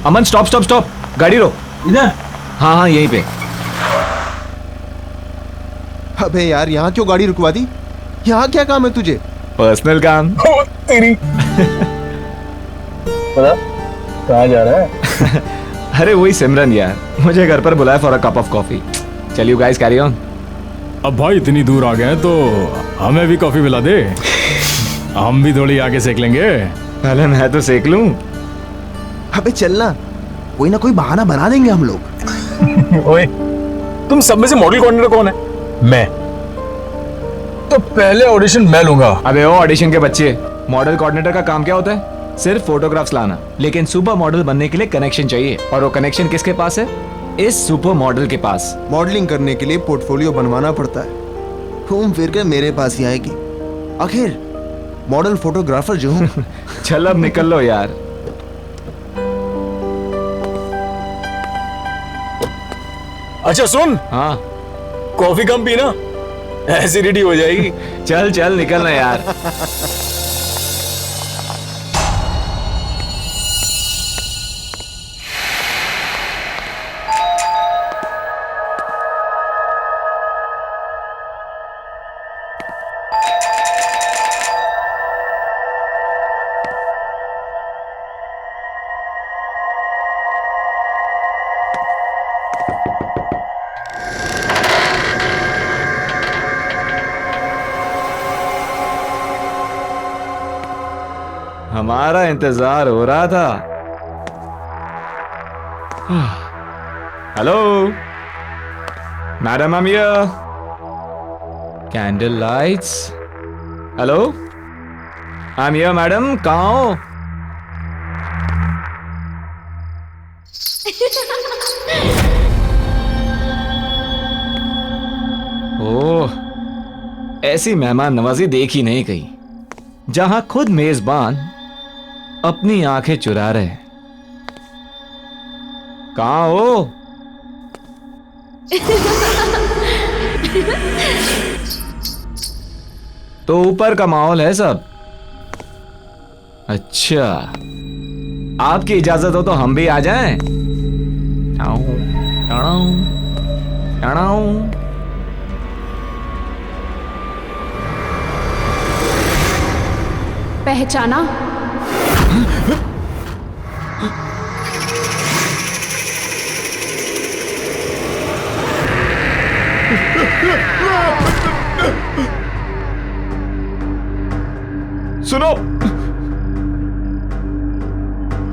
अमन stop stop stop, गाड़ी रोक। इधर? हाँ हाँ यहीं पे। अबे यार यहाँ क्यों गाड़ी रुकवा दी? यहाँ क्या काम है तुझे? पर्सनल काम। तेरी पता कहाँ जा रहा है? अरे वही सिमरन यार, मुझे घर पर बुलाया for a cup of coffee. चल यू गाइस कैरी ऑन। अब भाई इतनी दूर आ गए हैं तो हमें भी कॉफी पिला दे, हम भी थोड़ी आगे सेक लेंगे। पहले मैं तो सेक लूं। अबे चलना, कोई ना कोई बहाना बना देंगे हम लोग। ओए, तुम सब में से मॉडल कोऑर्डिनेटर कौन है? मैं। तो पहले ऑडिशन मैं लूंगा। अबे ओ ऑडिशन के बच्चे, मॉडल कोऑर्डिनेटर का काम क्या होता है? सिर्फ फोटोग्राफ्स लाना। लेकिन सुपर मॉडल बनने के लिए कनेक्शन चाहिए, और वो कनेक्शन किसके पास है? इस सुपर मॉडल के पास। मॉडलिंग करने के लिए पोर्टफोलियो बनवाना पड़ता है, घूम फिर कर मेरे पास ही आएगी। आखिर मॉडल फोटोग्राफर जो हूँ। चल अब निकल लो यार। अच्छा सुन, हाँ कॉफी कम पीना, एसिडिटी हो जाएगी। चल चल निकलना यार। हमारा इंतजार हो रहा था। Hello madam, I am here. Candle lights. Hello I am here madam, कहाँ हो? ओह, ऐसी मेहमान नवाजी देखी नहीं कहीं, जहां खुद मेजबान अपनी आंखें चुरा रहे। कहाँ हो? तो ऊपर का माहौल है सब। अच्छा, आपकी इजाजत हो तो हम भी आ जाएं? Tau, tau, tau. पहचाना? सुनो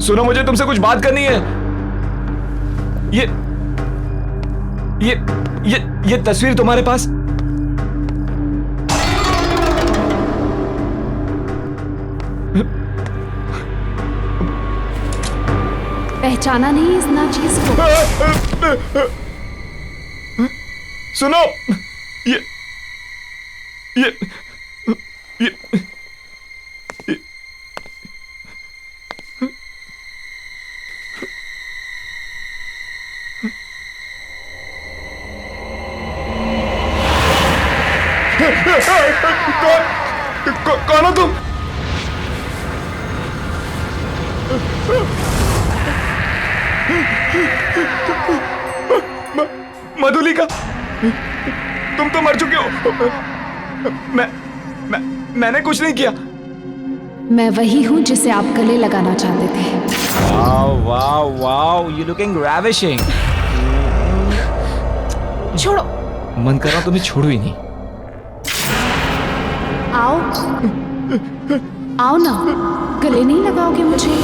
सुनो, मुझे तुमसे कुछ बात करनी है। ये तस्वीर तुम्हारे पास? पहचाना नहीं इस नाचीज को? सुनो, ये ये ये कौन हो तुम? मधुलिका, तुम तो मर चुके हो। मैंने कुछ नहीं किया। मैं वही हूं जिसे आप गले लगाना चाहते थे। Wow wow wow, you looking ravishing। छोड़ो। मन कर रहा तुम्हें छोड़ू ही नहीं। आओ आओ ना, गले नहीं लगाओगे मुझे?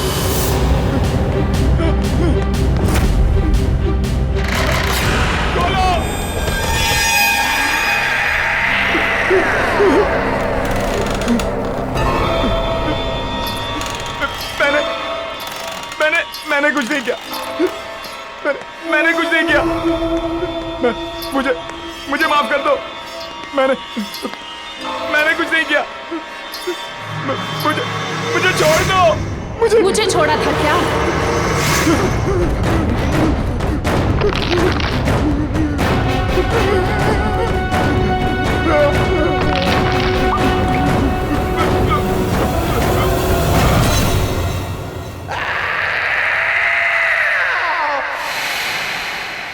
मैंने कुछ नहीं किया। मैंने कुछ नहीं किया। मुझे माफ कर दो। मैंने कुछ नहीं किया। मुझे छोड़ दो। मुझे छोड़ा था क्या?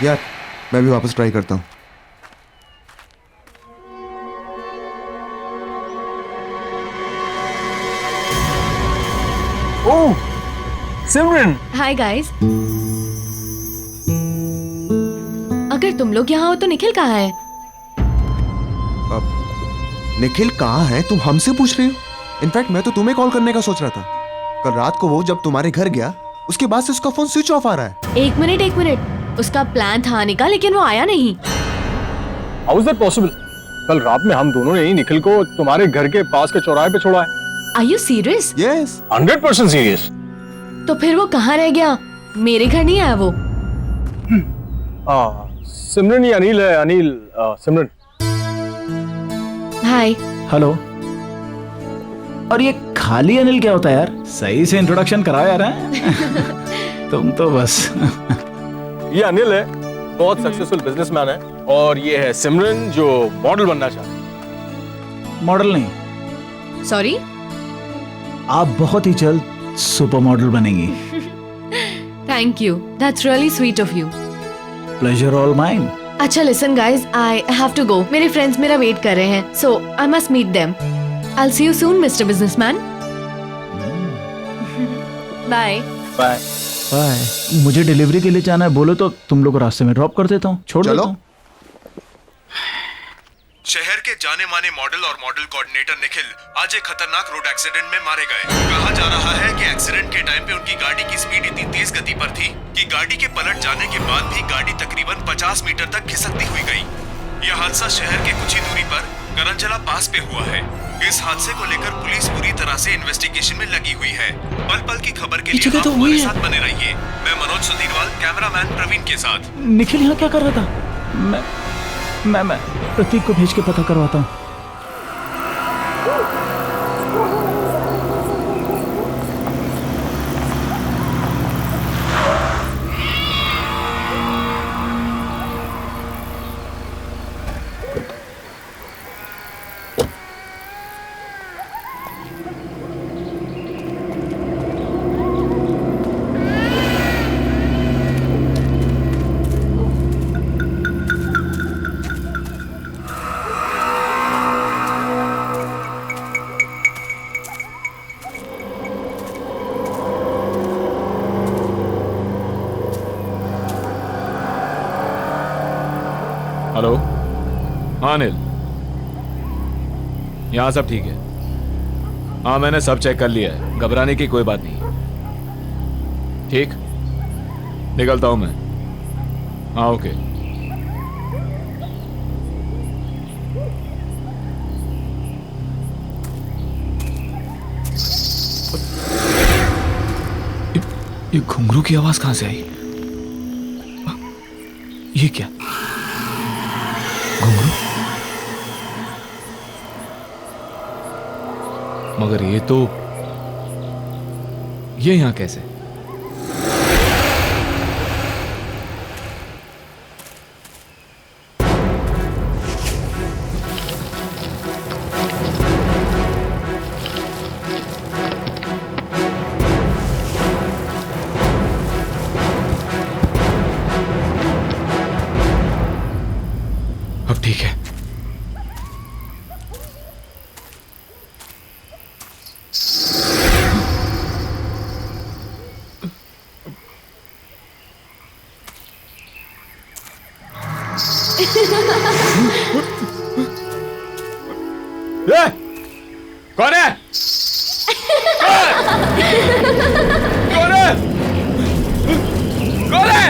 यार मैं भी वापस ट्राई करता हूँ। ओह सिमरन, हाय गाइस। अगर तुम लोग यहाँ हो तो निखिल कहाँ है? निखिल कहाँ है तुम हमसे पूछ रही हो? इनफैक्ट मैं तो तुम्हें कॉल करने का सोच रहा था। कल रात को वो जब तुम्हारे घर गया उसके बाद से उसका फोन स्विच ऑफ आ रहा है। एक मिनट, उसका प्लान था आने का लेकिन वो आया नहीं। How is that possible? कल रात में हम दोनों ने ही निखिल को तुम्हारे घर के पास के चौराहे पे छोड़ा है। Are you serious? Yes 100% serious. तो फिर वो कहाँ रह गया? मेरे घर नहीं आया वो? सिमरन ये अनिल है। अनिल, सिमरन। हाय। हेलो। और ये खाली अनिल क्या होता है यार? सही से इंट्रोडक्शन कराओ यार। हैं? तुम तो बस ये अनिल है, बहुत सक्सेसफुल बिजनेसमैन है, और ये है सिमरन जो मॉडल बनना चाहता है। मॉडल नहीं, सॉरी। आप बहुत ही जल्द सुपर मॉडल बनेंगी। Thank you, that's really sweet of you. Pleasure all mine. अच्छा listen guys, I have to go. मेरे फ्रेंड्स मेरा वेट कर रहे हैं, so I must meet them. I will see you soon mister businessman. Bye. Bye. Bye. मुझे delivery के लिए जाना है, बोलो तो तुम लोग रास्ते में ड्रॉप कर देता हूँ, छोड़ चलो। देता हूँ। शहर के जाने माने मॉडल और मॉडल कोऑर्डिनेटर निखिल आज एक खतरनाक रोड एक्सीडेंट में मारे गए। कहा जा रहा है कि एक्सीडेंट के टाइम पे उनकी गाड़ी की स्पीड इतनी तेज गति पर थी कि गाड़ी के पलट जाने के बाद भी गाड़ी तकरीबन 50 मीटर तक खिसकती हुई गई। यह हादसा शहर के कुछ ही दूरी पर करंजला पास पे हुआ है। इस हादसे को लेकर पुलिस पूरी तरह से इन्वेस्टिगेशन में लगी हुई है। पल पल की खबर के लिए आप हमारे साथ बने रहिए। मैं मनोज सुधीरवाल, कैमरामैन प्रवीण के साथ। निखिल यहाँ क्या कर रहा था? मैं प्रतीक को भेज के पता करवाता हूँ। हेलो। हाँ अनिल, यहाँ सब ठीक है। हाँ मैंने सब चेक कर लिया है, घबराने की कोई बात नहीं। ठीक, निकलता हूँ मैं। हाँ ओके। ये घुंघरू की आवाज कहाँ से आई? ये क्या घुंघरू? मगर ये यहां कैसे? अब ठीक है। कौन है? कौन है? कौन है?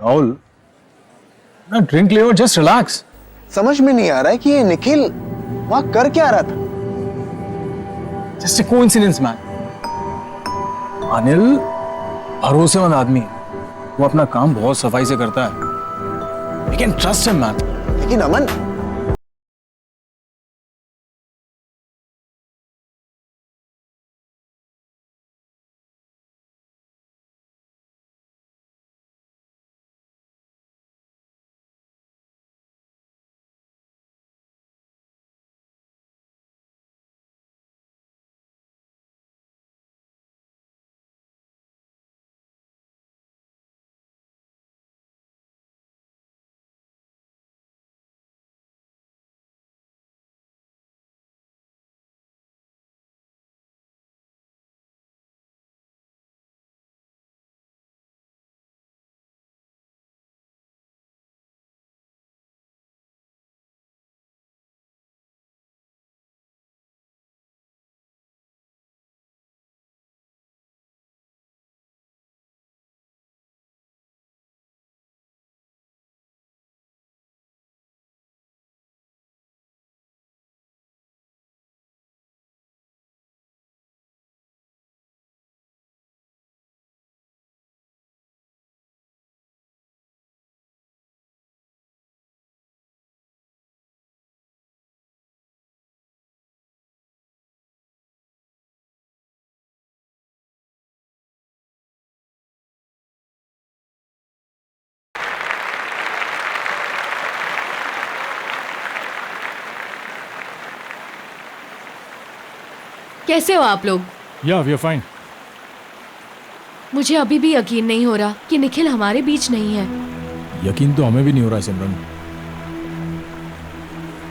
राहुल, ना ड्रिंक ले और जस्ट रिलैक्स। समझ में नहीं आ रहा है कि ये निखिल वहां कर क्या रहा था। Just a coincidence man. Anil भरोसेमंद आदमी है, वो अपना काम बहुत सफाई से करता है। We can trust him man. लेकिन अमन, कैसे हो आप लोग? या वी आर फाइन। मुझे अभी भी यकीन नहीं हो रहा कि निखिल हमारे बीच नहीं है। यकीन तो हमें भी नहीं हो रहा है सिमरन।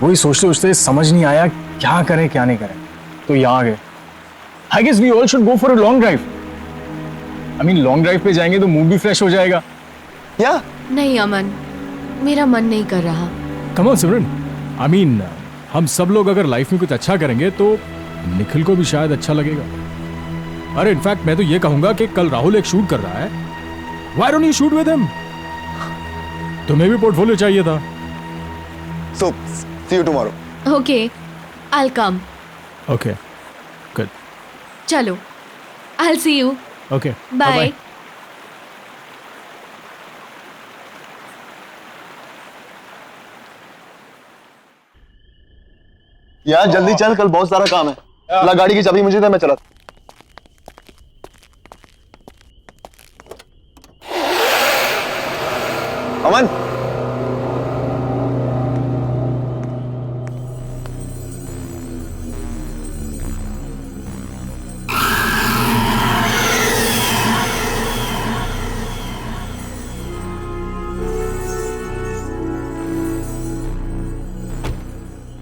वही सोचते सोचते समझ नहीं आया क्या करें क्या नहीं करें, तो यहाँ आ गए। I guess we all should go for a long drive. I mean long drive पे जाएंगे तो मूड भी फ्रेश हो जाएगा। क्या? नहीं अमन, मेरा मन नहीं कर रहा। Come on Simran, I mean हम सब लोग अगर लाइफ में कुछ अच्छा करेंगे तो निखिल को भी शायद अच्छा लगेगा। अरे इनफैक्ट मैं तो ये कहूंगा कि कल राहुल एक शूट कर रहा है, why don't you shoot with him? तुम्हें भी पोर्टफोलियो चाहिए था। So, see you tomorrow. Okay, I'll come. Okay good, चलो, I'll see you. Okay Bye. यार जल्दी चल, कल बहुत सारा काम है। ला गाड़ी की चाबी मुझे दे, मैं चला। अमन,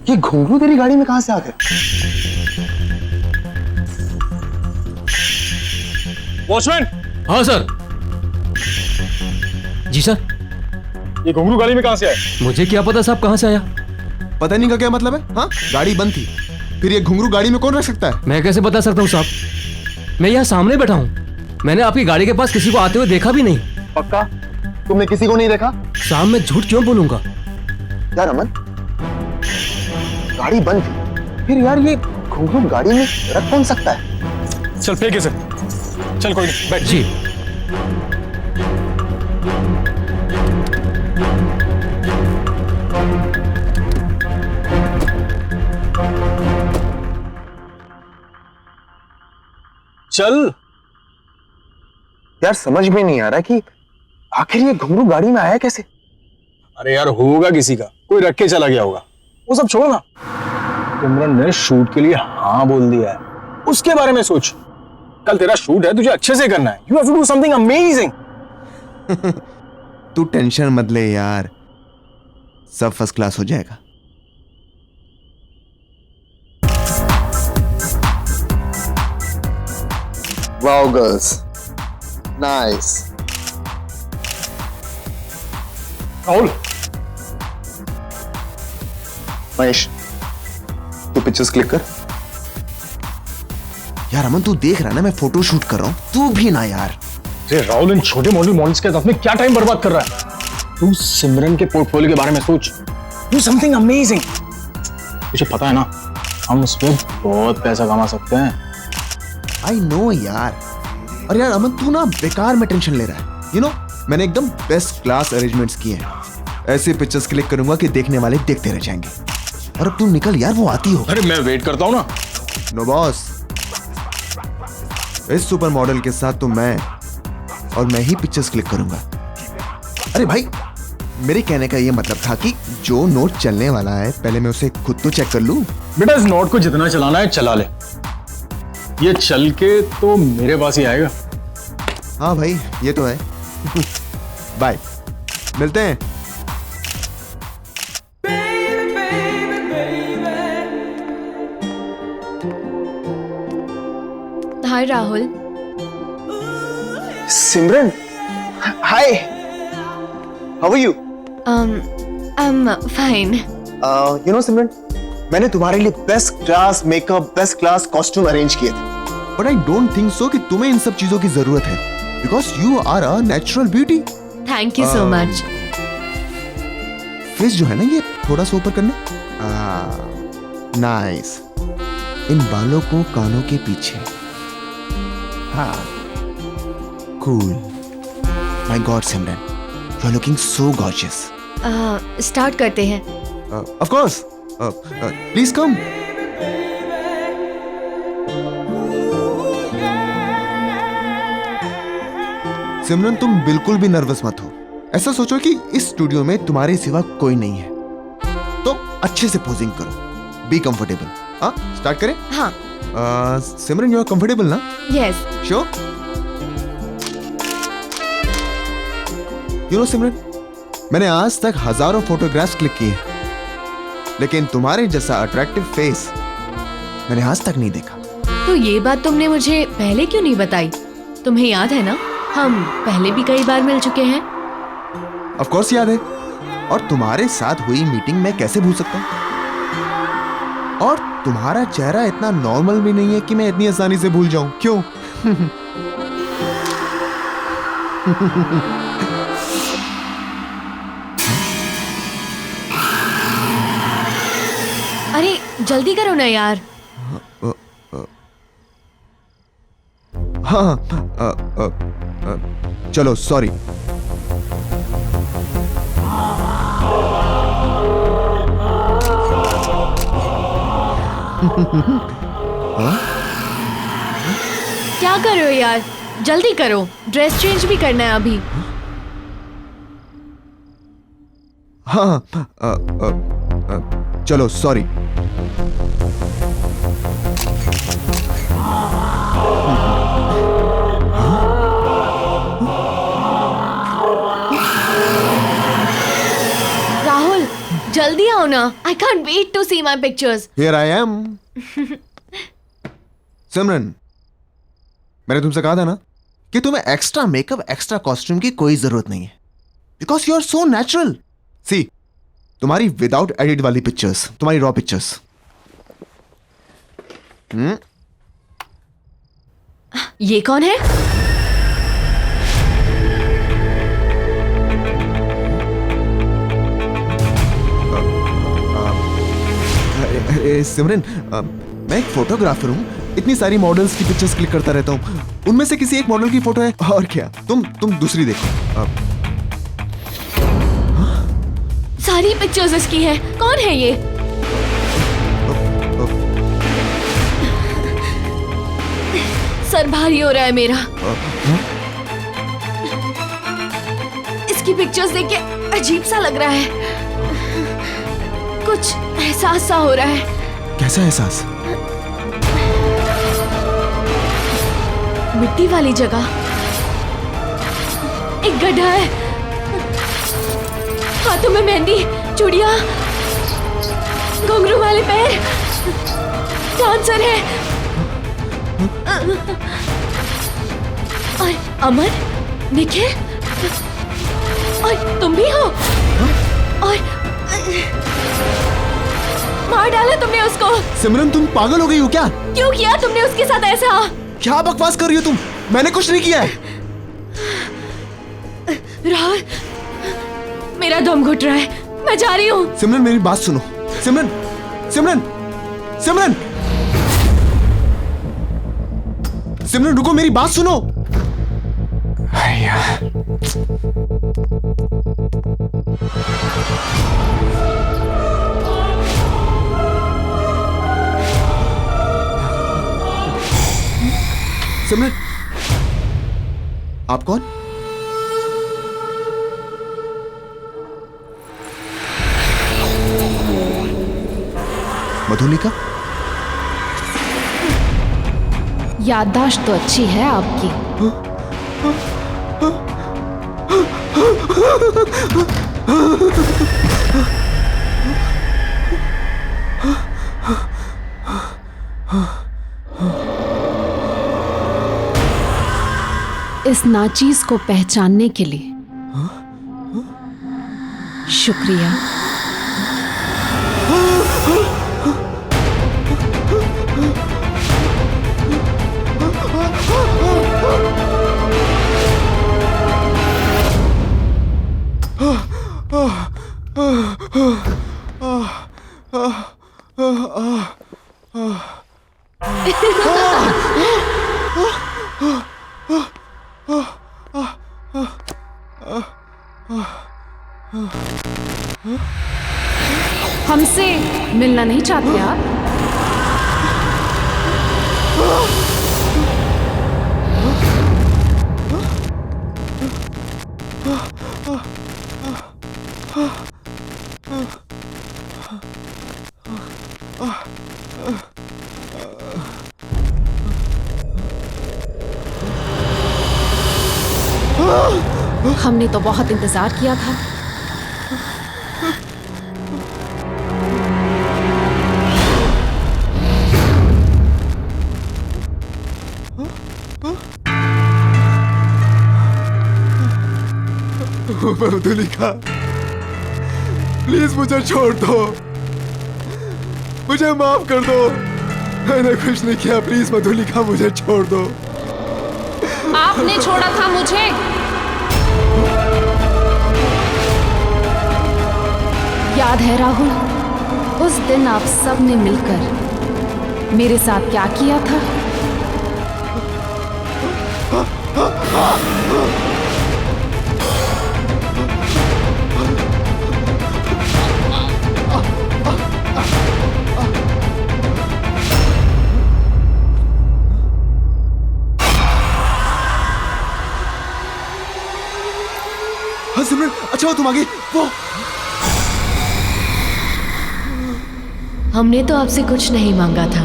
ये घुंघरू तेरी गाड़ी में कहां से आ गए? वॉचमैन, हाँ सर। जी सर। ये घुंघरू गाड़ी में कहां से आए? मुझे क्या पता साहब कहाँ से आया। पता नहीं का क्या मतलब है? हाँ, गाड़ी बंद थी, फिर ये घुंघरू गाड़ी में कौन रख सकता है? मैं कैसे बता सकता हूँ साहब, मैं यहाँ सामने बैठा हूँ। मैंने आपकी गाड़ी के पास किसी को आते हुए देखा भी नहीं। पक्का? तुमने किसी को नहीं देखा? साहब मैं झूठ क्यों बोलूंगा? यार अमन, गाड़ी बंद थी, फिर यार ये घुंघरू गाड़ी में रख कौन सकता है? चल फेंक इसे। चल कोई नहीं, बैठ। जी। चल। यार समझ में नहीं आ रहा कि आखिर ये घुंगरू गाड़ी में आया कैसे। अरे यार होगा किसी का, कोई रख के चला गया होगा। वो सब छोड़ो ना, सिमरन ने शूट के लिए हाँ बोल दिया है, उसके बारे में सोच। कल तेरा शूट है, तुझे अच्छे से करना है। You have to do something amazing. तू टेंशन मत ले यार, सब फर्स्ट क्लास हो जाएगा। Wow girls, nice. Rahul, Mahesh तू पिक्चर्स क्लिक कर। यार अमन तू देख रहा ना मैं फोटो शूट कर रहा हूं, तू भी ना यार। अरे राहुल, इन छोटे मॉडल्स के साथ में क्या टाइम बर्बाद कर रहा है? तू सिमरन के पोर्टफोलियो के बारे में सोच। Do something amazing. तुझे पता है ना, हम उस पर बहुत पैसा कमा सकते हैं। आई नो यार। और यार अमन तू ना बेकार में टेंशन ले रहा है। यू नो मैंने एकदम बेस्ट क्लास अरेंजमेंट्स किए हैं। ऐसे पिक्चर्स क्लिक करूंगा कि देखने वाले देखते रह जाएंगे। और अब तू निकल यार, वो आती हो। अरे मैं वेट करता हूँ ना। नो बॉस, इस सुपर मॉडल के साथ तो मैं ही पिक्चर्स क्लिक करूंगा। अरे भाई, मेरे कहने का ये मतलब था कि जो नोट चलने वाला है पहले मैं उसे खुद तो चेक कर लूं। बेटा इस नोट को जितना चलाना है चला ले, ये चल के तो मेरे पास ही आएगा। हाँ भाई ये तो है। बाय, मिलते हैं। Hi Rahul. Simran, hi, how are you? I am fine. You know Simran, मैंने तुम्हारे लिए best class makeup, best class costume arrange किए थे, but I don't think so कि तुम्हें इन सब चीजों की जरूरत है, because you are a natural beauty. Thank you so much. Face जो है ना ये थोड़ा सा ऊपर करना। नाइस। इन बालों को कानों के पीछे। हाँ, cool. My god Simran, you are looking so gorgeous. Start करते हैं। Of course, please come. Simran तुम बिल्कुल भी नर्वस मत हो। ऐसा सोचो कि इस स्टूडियो में तुम्हारे सिवा कोई नहीं है, तो अच्छे से पोजिंग करो। Be comfortable. हाँ, स्टार्ट करें? हाँ। सिमरन यू आर कंफर्टेबल ना? Yes. Sure? You know Simran, मैंने आज तक हजारों फोटोग्राफ्स क्लिक किए, लेकिन तुम्हारे जैसा अट्रैक्टिव फेस मैंने आज तक नहीं देखा। तो ये बात तुमने मुझे पहले क्यों नहीं बताई? तुम्हें याद है ना, हम पहले भी कई बार मिल चुके हैं। ऑफ कोर्स याद है, और तुम्हारे साथ हुई मीटिंग मैं कैसे भूल सकता हूं? और तुम्हारा चेहरा इतना नॉर्मल भी नहीं है कि मैं इतनी आसानी से भूल जाऊं। क्यों? अरे जल्दी करो ना यार। हाँ, चलो सॉरी। क्या कर रहे हो यार, जल्दी करो, ड्रेस चेंज भी करना है अभी। हाँ, चलो सॉरी। राहुल जल्दी आओ ना, I can't wait to see my pictures. Here I am. Simran, मैंने तुमसे कहा था ना कि तुम्हें एक्स्ट्रा मेकअप, एक्स्ट्रा कॉस्ट्यूम की कोई जरूरत नहीं है, because you are so natural. See, तुम्हारी विदाउट एडिट वाली पिक्चर्स, तुम्हारी रॉ पिक्चर्स। ये कौन है? सिमरन, मैं एक फोटोग्राफर हूँ, इतनी सारी मॉडल्स की पिक्चर्स क्लिक करता रहता हूँ, उनमें से किसी एक मॉडल की फोटो है। और क्या, तुम दूसरी देखो। सारी पिक्चर्स इसकी हैं। कौन है ये? सर भारी हो रहा है मेरा। इसकी पिक्चर्स देख के अजीब सा लग रहा है, कुछ एहसास सा हो रहा है। कैसा एहसास? मिट्टी वाली जगह एक गड्ढा है, हाथों में मेहंदी, चूड़ियां, घुंघरू वाले पैर, डांसर है। और अमन, निखिल, और तुम भी हो। और मार डाला तुमने उसको। सिमरन तुम पागल हो गई हो क्या? क्यों किया तुमने उसके साथ ऐसा? क्या बकवास कर रही हो तुम? मैंने कुछ नहीं किया है। राहुल, मेरा दम घुट रहा है, मैं जा रही हूँ। सिमरन मेरी बात सुनो। सिमरन, सिमरन, सिमरन, सिमरन रुको, मेरी बात सुनो। सिमरन, आप कौन? मधुलिका? याददाश्त तो अच्छी है आपकी। इस नाचीज को पहचानने के लिए शुक्रिया। हमसे मिलना नहीं चाहते आप? हमने तो बहुत इंतजार किया था। मधुलिका, प्लीज मुझे छोड़ दो, मुझे माफ कर दो, मैंने कुछ नहीं किया। प्लीज मधुलिका, मुझे छोड़ दो। आपने छोड़ा था मुझे। याद है राहुल, उस दिन आप सब ने मिलकर मेरे साथ क्या किया था? हाँ सिमरन, अच्छा हो तुम आ गई। वो हमने तो आपसे कुछ नहीं मांगा था,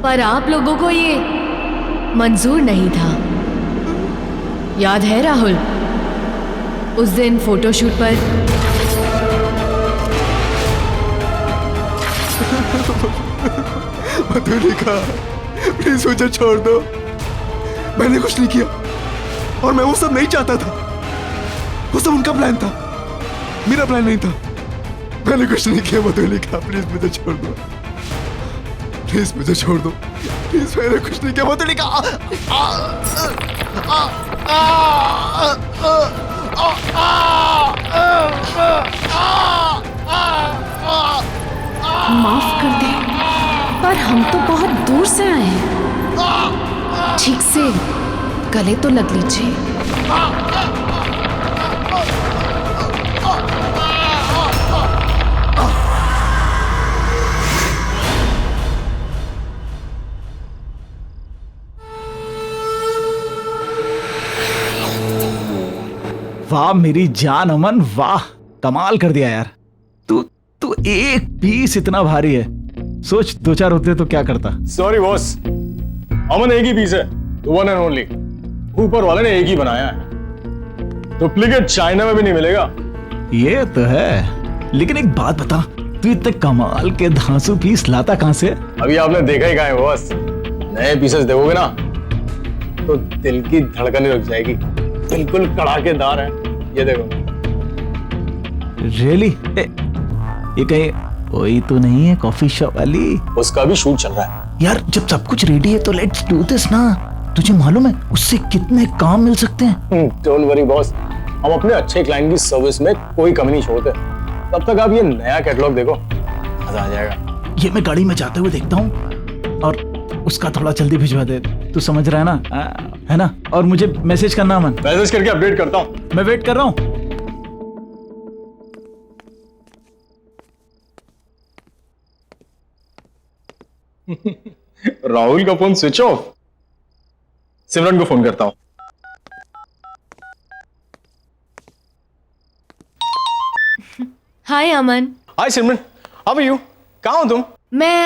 पर आप लोगों को ये मंजूर नहीं था। याद है राहुल, उस दिन फोटोशूट पर मधुलिका, प्लीज मुझे छोड़ दो, मैंने कुछ नहीं किया और मैं वो सब नहीं चाहता था। वो सब उनका प्लान था, मेरा प्लान नहीं था। मैंने कुछ नहीं किया मधुलिका, प्लीज मुझे छोड़ दो, प्लीज मुझे छोड़ दो, प्लीज। मैंने कुछ नहीं किया मधुलिका। माफ कर दे, पर हम तो बहुत दूर से आए हैं। ठीक से गले तो लग लीजिए। वाह मेरी जान अमन, वाह कमाल कर दिया यार। तू तू एक पीस इतना भारी है, सोच 2-4 होते तो क्या करता। सॉरी बॉस, अमन एक ही पीस है, वन एंड ओनली। ऊपर वाले ने एक ही बनाया है, डुप्लीकेट चाइना में भी नहीं मिलेगा। ये तो है, लेकिन एक बात बता, तू इतने कमाल के धांसू पीस लाता कहां से? अभी आपने देखा ही कहाँ है बॉस। नए पीसेस देखोगे ना तो दिल की धड़कन रुक जाएगी, बिल्कुल कड़ाकेदार है। ये देखो। रियली? ये कहीं वही तो नहीं है कॉफी शॉप वाली? उसका भी शूट चल रहा है यार जब सब कुछ रेडी है तो लेट्स डू दिस ना। तुझे मालूम है उससे कितने काम मिल सकते हैं? डोंट वरी बॉस, हम अपने अच्छे क्लाइंट की सर्विस में कोई कमी नहीं छोड़ते। तब तक आप ये नया कैटलॉग देखो, मजा आ जाएगा। ये मैं गाड़ी में जाते हुए देखता हूँ, और उसका थोड़ा जल्दी भिजवा दे, तू समझ रहा है ना? है ना? और मुझे मैसेज करना अमन। मैसेज करके अपडेट करता हूँ। मैं वेट कर रहा हूँ। राहुल का फोन स्विच ऑफ, सिमरन को फोन करता हूँ। हाय अमन। हाय सिमरन, हाउ आर यू? कहाँ हो तुम? मैं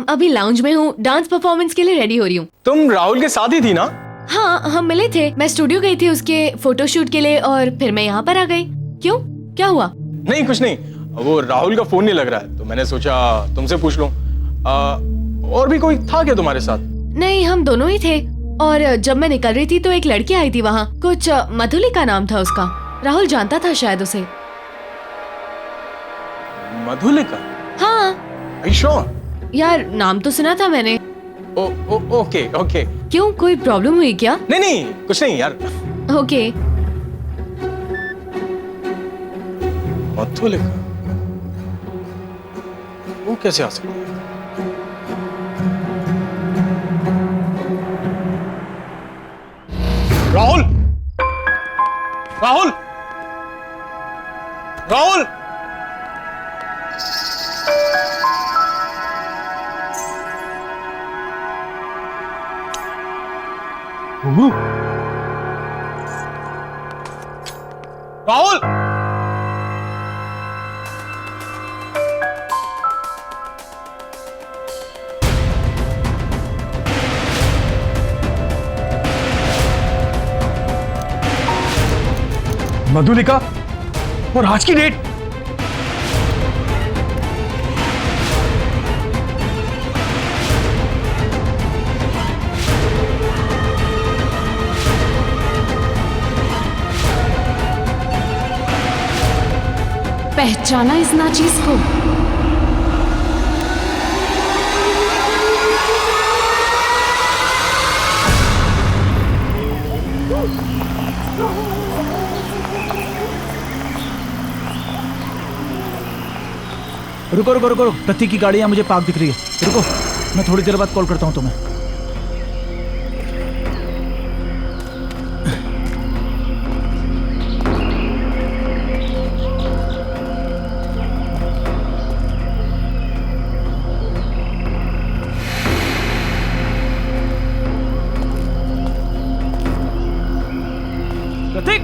अभी लाउंज में हूँ, डांस परफॉर्मेंस के लिए रेडी हो रही हूँ। तुम राहुल के साथ ही थी ना? हाँ, हम मिले थे। मैं स्टूडियो गई थी उसके फोटोशूट के लिए और फिर मैं यहाँ पर आ गई। क्यों, क्या हुआ? नहीं कुछ नहीं, वो राहुल का फोन नहीं लग रहा है तो मैंने सोचा तुमसे पूछ लूं। और भी कोई था क्या तुम्हारे साथ? नहीं, हम दोनों ही थे। और जब मैं निकल रही थी तो एक लड़की आई थी वहाँ, कुछ मधुलिका नाम था उसका। राहुल जानता था शायद उसे। मधुलिका? हाँ। Are you sure? यार नाम तो सुना था मैंने। Okay okay. क्यों, कोई प्रॉब्लम हुई क्या? नहीं नहीं कुछ नहीं यार। ओके। मधुलिका वो कैसे आ सकती है? राहुल, राहुल, राहुल! राहुल! मधुलिका और आज की डेट? पहचाना इस नाचीज को? रुको रुको रुको, प्रतीक की गाड़ी यहाँ मुझे पार्क दिख रही है। रुको, मैं थोड़ी देर बाद कॉल करता हूँ तुम्हें। प्रतीक!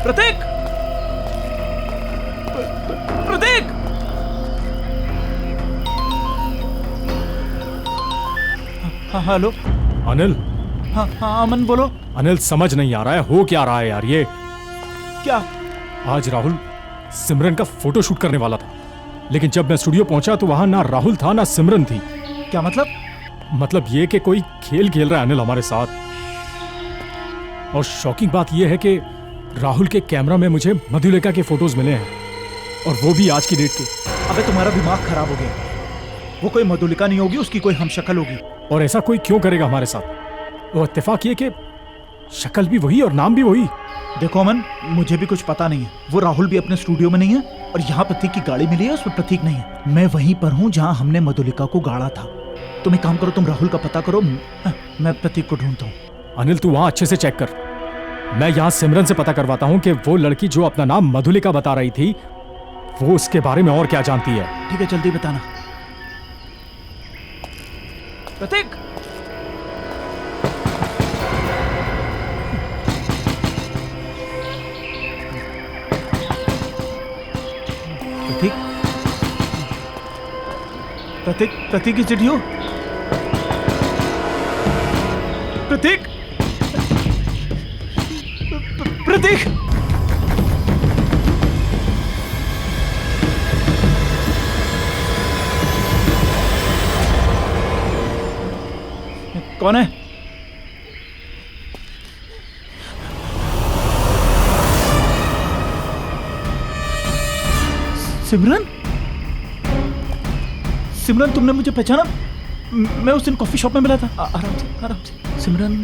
प्रतीक! प्रतीक! हाँ हेलो। अनिल। हाँ हाँ अमन बोलो। अनिल समझ नहीं आ रहा है हो क्या रहा है यार ये। क्या? आज राहुल सिमरन का फोटो शूट करने वाला था, लेकिन जब मैं स्टूडियो पहुंचा तो वहां ना राहुल था ना सिमरन थी। क्या मतलब? मतलब ये कि कोई खेल खेल रहा है अनिल हमारे साथ। और शॉकिंग बात यह है कि राहुल के कैमरा में मुझे मधुलिका के फोटोज मिले हैं, और वो भी आज की डेट के। अबे तुम्हारा दिमाग खराब हो गया। वो कोई मधुलिका नहीं होगी, उसकी कोई हमशक्ल होगी। और ऐसा कोई क्यों करेगा हमारे साथ? वो इत्तेफाक ये कि शक्ल भी वही और नाम भी वही। देखो अमन, मुझे भी कुछ पता नहीं है। वो राहुल भी अपने स्टूडियो में नहीं है, और यहाँ प्रतीक की गाड़ी मिली है उसमें प्रतीक नहीं है। मैं वहीं पर हूँ जहाँ हमने मधुलिका को गाड़ा था। तुम एक काम करो, तुम राहुल का पता करो, मैं प्रतीक को ढूंढता हूँ। अनिल तू वहां अच्छे से चेक कर, मैं यहाँ सिमरन से पता करवाता हूँ कि वो लड़की जो अपना नाम मधुलिका बता रही थी वो उसके बारे में और क्या जानती है। ठीक है, जल्दी बताना। प्रतीक! प्रतीक, प्रतीक, प्रतीक इज इट यू? प्रतीक, प्रतीक, कौन है? सिमरन? सिमरन, तुमने मुझे पहचाना? मैं उस दिन कॉफी शॉप में मिला था। आराम से, आराम से। सिमरन,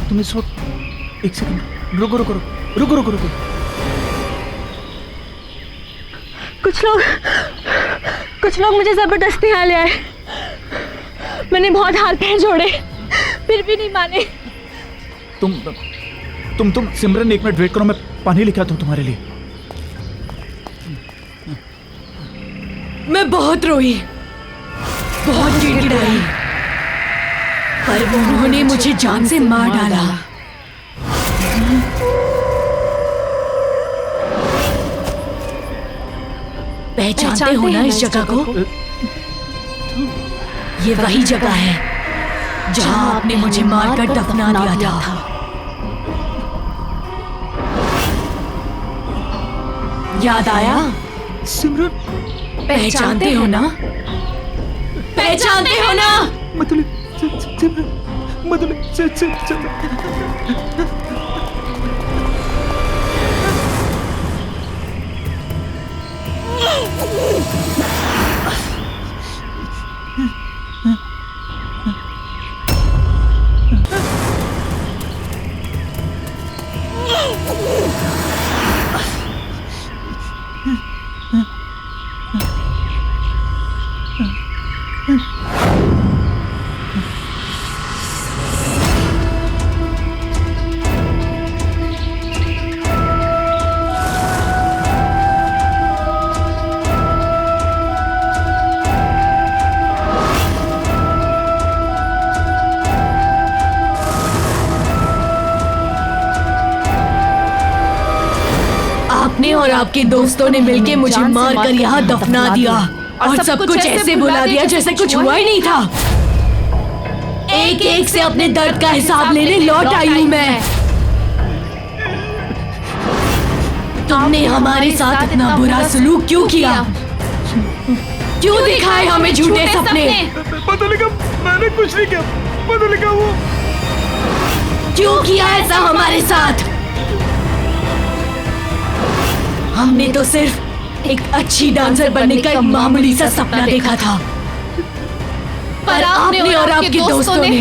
तुम इस वक्त, एक सेकंड, रुको रुको रुको रुको रुको रुको। कुछ लोग मुझे जबरदस्ती यहाँ ले आए। मैंने बहुत हाथ पैर जोड़े, फिर भी नहीं माने। तुम सिमरन, एक मिनट वेट करो, मैं पानी लेके आता हूँ तुम्हारे लिए। मैं बहुत रोई, बहुत गिड़गिड़ाई, पर उन्होंने मुझे जान से मार डाला। पहचानते हो ना इस जगह को? ये वही जगह है जहां आपने मुझे मारकर दफना दिया था। याद आया? सिमरन, पहचानते हो ना? पहचानते हो ना? मधुली, सिमरन, मधुली, आपने और आपके दोस्तों ने मिलके मुझे मारकर यहाँ दफना दिया और सब कुछ ऐसे भुला दिया जैसे कुछ हुआ ही नहीं था। एक एक से अपने दर्द का हिसाब लेने लौट आई हूँ मैं। तुमने हमारे साथ इतना बुरा सलूक क्यों किया? क्यों दिखाए हमें झूठे सपने? मधुलिका, मैंने कुछ नहीं किया। मधुलिका, वो क्यों किया ऐसा हमारे साथ? हमने तो सिर्फ एक अच्छी डांसर बनने का एक मामूली सा सपना देखा था, पर आपने और आपके दोस्तों ने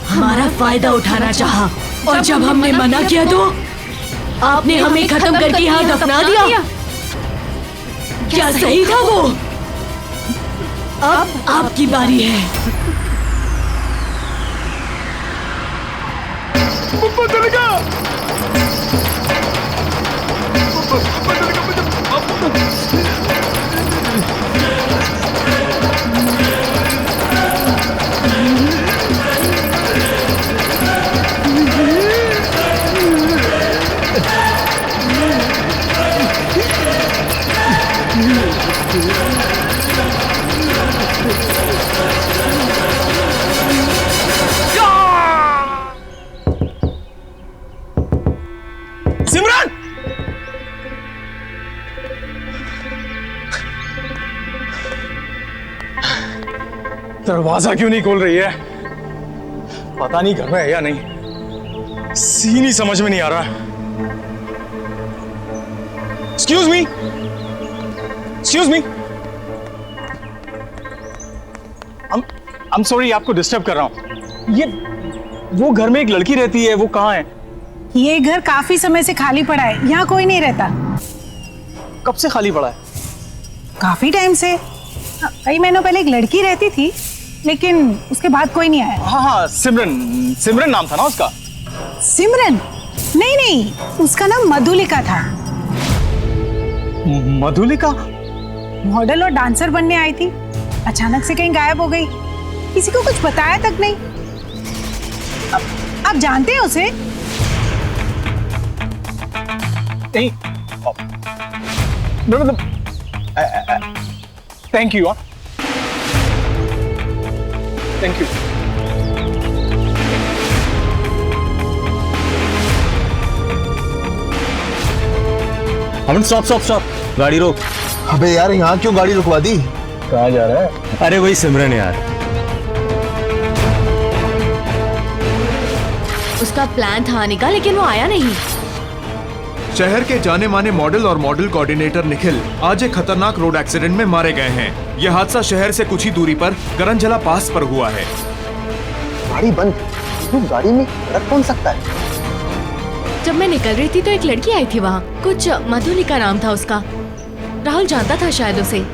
हमारा फायदा उठाना चाहा, और जब हमने मना किया तो आपने हमें खत्म करके यहाँ दफना दिया। क्या सही था वो? अब आपकी बारी है। मधुलिका, सिमरन! दरवाजा क्यों नहीं खोल रही है? पता नहीं घर में है या नहीं। सीन ही समझ में नहीं आ रहा। Excuse me, excuse me. I'm sorry आपको डिस्टर्ब कर रहा हूं। ये वो घर में एक लड़की रहती है, वो कहाँ है? ये घर काफी समय से खाली पड़ा है, यहाँ कोई नहीं रहता। कब से खाली पड़ा है? काफी टाइम से। कई महीनों पहले एक लड़की रहती थी, लेकिन उसके बाद कोई नहीं आया। हाँ हाँ, सिमरन, सिमरन नाम था ना उसका? सिमरन? नहीं नहीं, उसका नाम मधुलिका था। मधुलिका? मॉडल और डांसर बनने आई थी, अचानक से कहीं गायब हो गई, किसी को कुछ बताया तक नहीं। आप जानते हैं उसे? नहीं, मतलब thank you. Thank you. Aman stop stop stop, गाड़ी रोक। अबे यार यहाँ क्यों गाड़ी रुकवा दी? कहाँ जा रहा है? अरे वही सिमरन यार। उसका प्लान था आने का, लेकिन वो आया नहीं। शहर के जाने माने मॉडल और मॉडल कोऑर्डिनेटर निखिल आज एक खतरनाक रोड एक्सीडेंट में मारे गए हैं। यह हादसा शहर से कुछ ही दूरी पर करंजला पास पर हुआ है। गाड़ी बंद, तो गाड़ी में रख कौन सकता है? जब मैं निकल रही थी तो एक लड़की आई थी वहाँ, कुछ मधुलिका नाम था उसका। राहुल जानता था शायद उसे।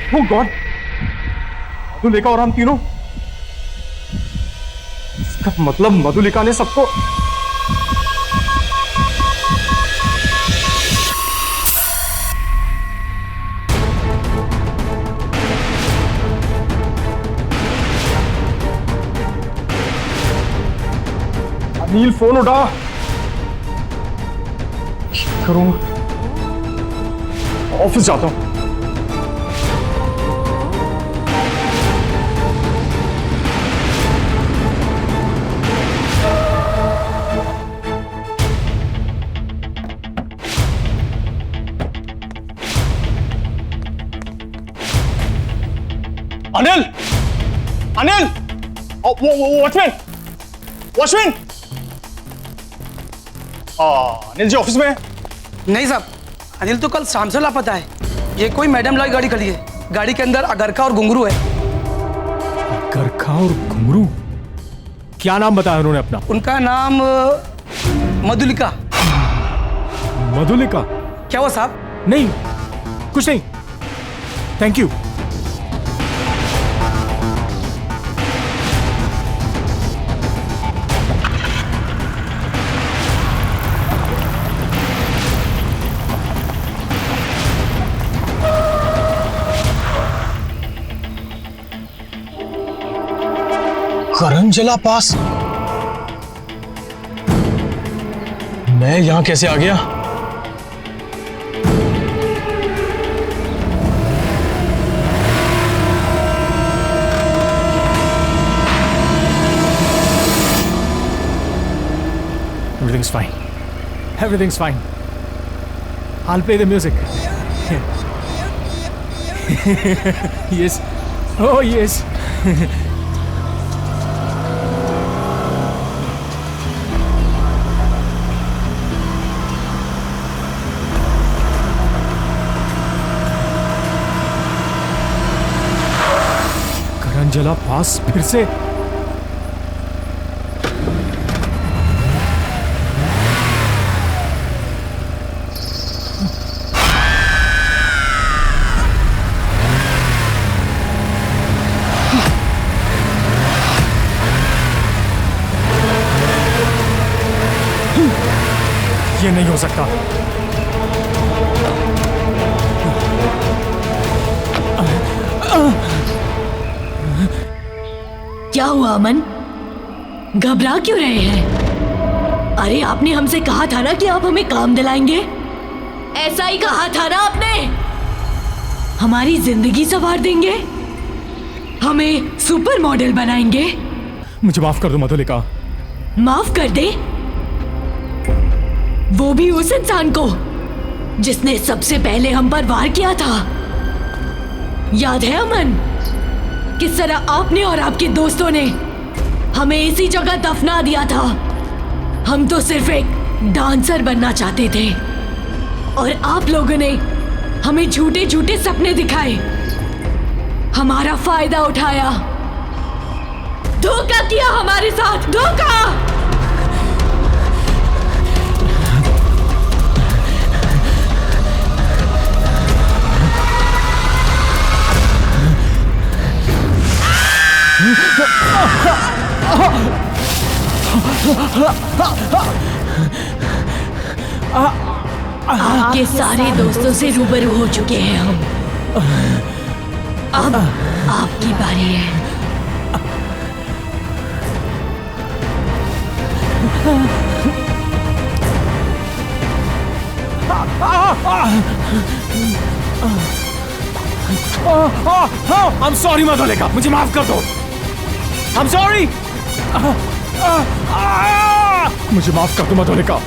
Oh God! मधुलिका और हम तीनों, इसका मतलब मधुलिका ने सबको। अनिल फोन उठा। करूँ, ऑफिस जाता हूं। Anil, Anil, watchman, watchman. Anil ji office में? नहीं साहब, अनिल तो कल शाम से लापता है। ये कोई मैडम लाई गाड़ी खड़ी है। गाड़ी के अंदर अगरखा और घुंघरू है। अगरखा और घुंघरू? क्या नाम बताया उन्होंने अपना? उनका नाम मधुलिका। मधुलिका? क्या हुआ साहब? नहीं, कुछ नहीं, थैंक यू। करंजला पास? मैं यहां कैसे आ गया? Everything's fine. Everything's fine. I'll play the music. Yes. Oh, yes. करंजला पास फिर से? ये नहीं हो सकता। क्या हुआ अमन? घबरा क्यों रहे हैं? अरे आपने हमसे कहा था ना कि आप हमें काम दिलाएंगे। ऐसा ही कहा था ना आपने? हमारी जिंदगी संवार देंगे। हमें सुपर मॉडल बनाएंगे? मुझे माफ कर दो मधुलिका। माफ कर दे? वो भी उस इंसान को जिसने सबसे पहले हम पर वार किया था। याद है अमन, किस तरह आपने और आपके दोस्तों ने हमें इसी जगह दफना दिया था। हम तो सिर्फ एक डांसर बनना चाहते थे और आप लोगों ने हमें झूठे झूठे सपने दिखाए, हमारा फायदा उठाया, धोखा किया हमारे साथ, धोखा। आपके सारे दोस्तों से रूबरू हो चुके हैं हम। अब आपकी बारी है। I'm sorry मधुलिका, मुझे माफ कर दो। I'm sorry। मुझे माफ कर दो मधुलिका।